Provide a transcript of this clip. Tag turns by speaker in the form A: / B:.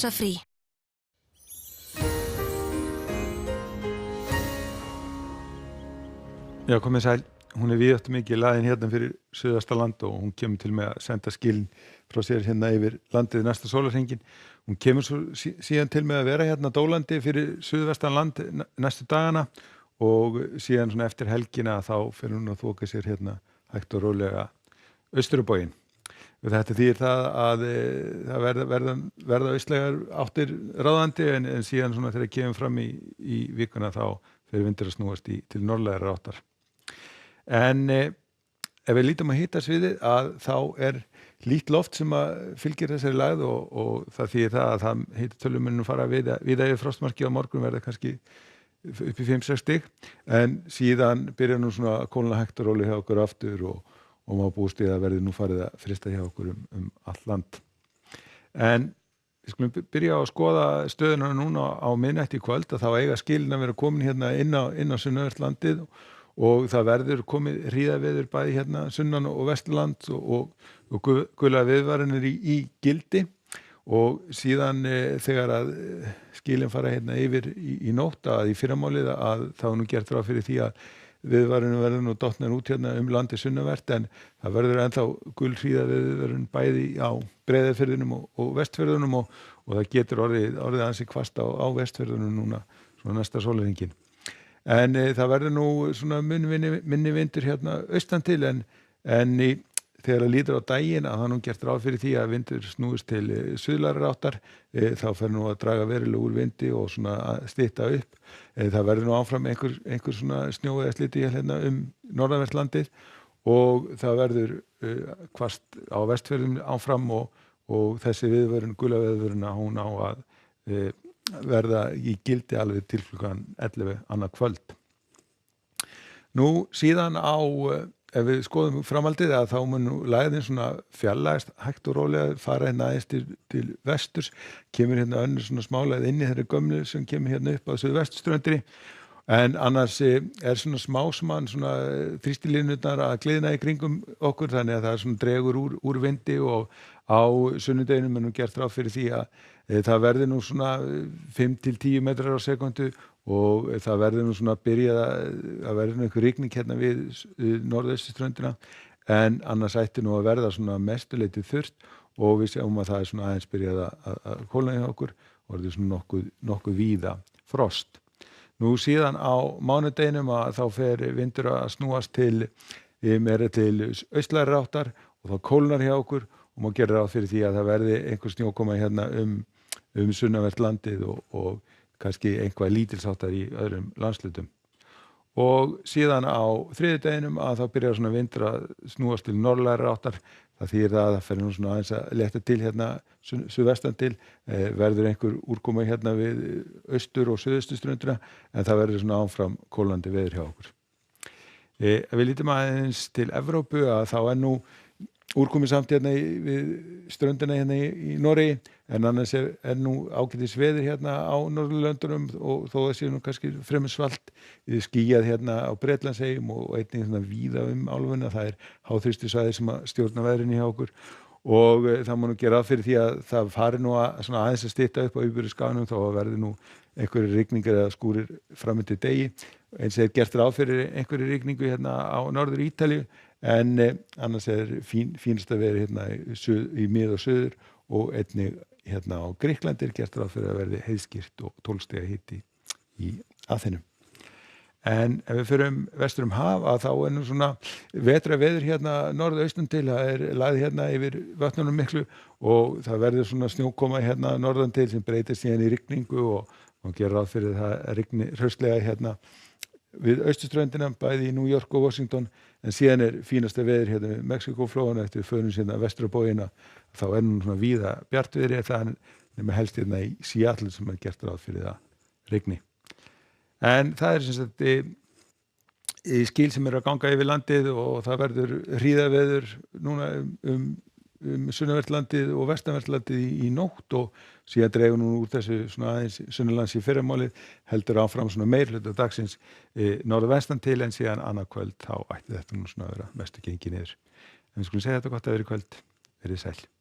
A: Rússafrí.
B: Já, komið sæl. Hún víðáttumikið laðin hérna fyrir Suðvestaland og hún kemur til með að senda skilin frá sér hérna yfir landið næsta sólarhringinn. Hún kemur svo síðan til með að vera hérna dólandi fyrir Suðvestanland næstu dagana og síðan svona eftir helgina þá fer hún að þoka sér hérna hægt og rólega austur á bóginn. Þetta þýðir það að það verða austlægar áttir ráðandi en síðan svona þegar kemur fram í vikuna þá fer vindur að snúast til norðlægar áttar. En ef við lítum að hitasviðið að þá lít loft sem að fylgir þessari lægð og það þýðir það að það hitatölur munu fara víða yfir frostmarki á morgun verða kannski upp í 5-6 stig en síðan byrja nú svona að kólna hægt og róli hjá okkur aftur og má búast við að verði nú farið að frysta hjá okkur all land. En við skulum byrja á að skoða stöðuna núna á miðnætti í kvöld að þá eiga skilin að vera komin hérna inn á sunnanvert og það verður komið hríðaveður bæði hérna sunnan og vesturland og gula viðvaranir í gildi og síðan þegar að skilin fara hérna yfir í nótt að í fyrramálið að þá nú gert ráð fyrir því að viðvaranir verður nú dottnar út hérna landi sunnanvert en það verður ennþá gul hríðaveður bæði á Breiðafirðinum og Vestfjörðunum og það getur orðið ansi hvasst á Vestfjörðunum núna svona næsta sólarhringinn. En það verður nú svona minni vindur hérna austan til en þegar það líður á daginn að það nú gert ráð fyrir því að vindur snúist til suðlægari áttar þá fer nú að draga verulega úr vindi og svona að stytta upp. Það verður nú áfram einhver svona snjó eða sliti hérna norðanvert landið og það verður hvasst á Vestfjörðum áfram og þessi viðvörun, gula viðvörun hún á að verða í gildi alveg til klukkan 11 annað kvöld. Nú síðan ef við skoðum framhaldið að þá mun lægðin svona fjarlægast hægt og rólega fara hérna aðeins til vesturs, kemur hérna önnur svona smálægð inn í þeirri gömlu sem kemur hérna upp á suðvesturströndinni en annars svona smásmann svona þrýstilínurnar að gliðna í kringum okkur þannig að það svona dregur úr vindi og á sunnudeginum nú gert ráð fyrir því að það verður nú svona 5-10 metrar á sekundu og það verður nú svona að verður nú einhver rigning hérna við norðausturströndina en annars ætti nú að verða svona mestuleyti þurrt og við sjáum að það svona aðeins byrjað að kólna hjá okkur og verður svona nokkuð víða frost. Nú síðan á mánudeginum að þá fer vindur að snúast meira til austlægari áttar og þá kólnar hjá okkur og má gera ráð fyrir því að það verði einhver snjókoma hérna sunnanvert landið og kannski einhvað lítilsháttar í öðrum landslutum. Og síðan á þriðjudeginum að þá byrjar svona vindur að snúast til norðlægari áttar. Það þýðir að það fer nú svona aðeins að létta til hérna suðvestan til, verður einhver úrkoma hérna við austur- og suðausturströndina en það verður svona áfram kólnandi veður hjá okkur. Ef við lítum aðeins til Evrópu að þá nú úrkomi samt hérna við ströndina hérna í Noregi en annars nú ágætis veður hérna á Norðurlöndunum og þó það sé nú kannski fremur svalt skýjað hérna á Bretlandseyjum og einnig svona víða álfuna, það háþrýstisvæði sem að stjórna veðrinu hjá okkur og það má nú gera ráð fyrir því að það fari nú svona aðeins að stytta upp á yfirborðsskaganum þá að verði nú einhverjir rigningar eða skúrir fram undir degi eins gert ráð fyrir einhverjir rigningu hérna á norður Ítalíu en annars fínasta veður hérna í mið og suður og einnig hérna á Grikklandi gert ráð fyrir að verði heiðskýrt og 12 stiga hiti í Aþenu. En ef við förum vestur haf að þá nú svona vetrarveður hérna norðaustan til, það lagði hérna yfir vötnunum miklu og það verður svona snjókoma hérna norðan til sem breytist síðan í rigningu og gera ráð fyrir það að rigni hraustlega hérna við austurströndina bæði í New York og Washington en síðan fínasta veður hérna við Mexíkóflóana eftir við förum hérna vestur á bógina þá nú svona víða bjartviðri það nema helst hérna í Seattle sem gert ráð fyrir það rigni. En það sem sagt skil sem að ganga yfir landið og það verður hríðaveður núna sunnanvert landið og vestanvert landið í nótt og síðan dregur nú úr þessu svona aðeins sunnanlands í fyrramálið heldur áfram svona meirhluta dagsins norðvestan til en síðan annað kvöld þá ætti þetta nú svona að vera mestu gengið niður. En við skulum segja þetta gott að vera í kvöld. Verið sæl.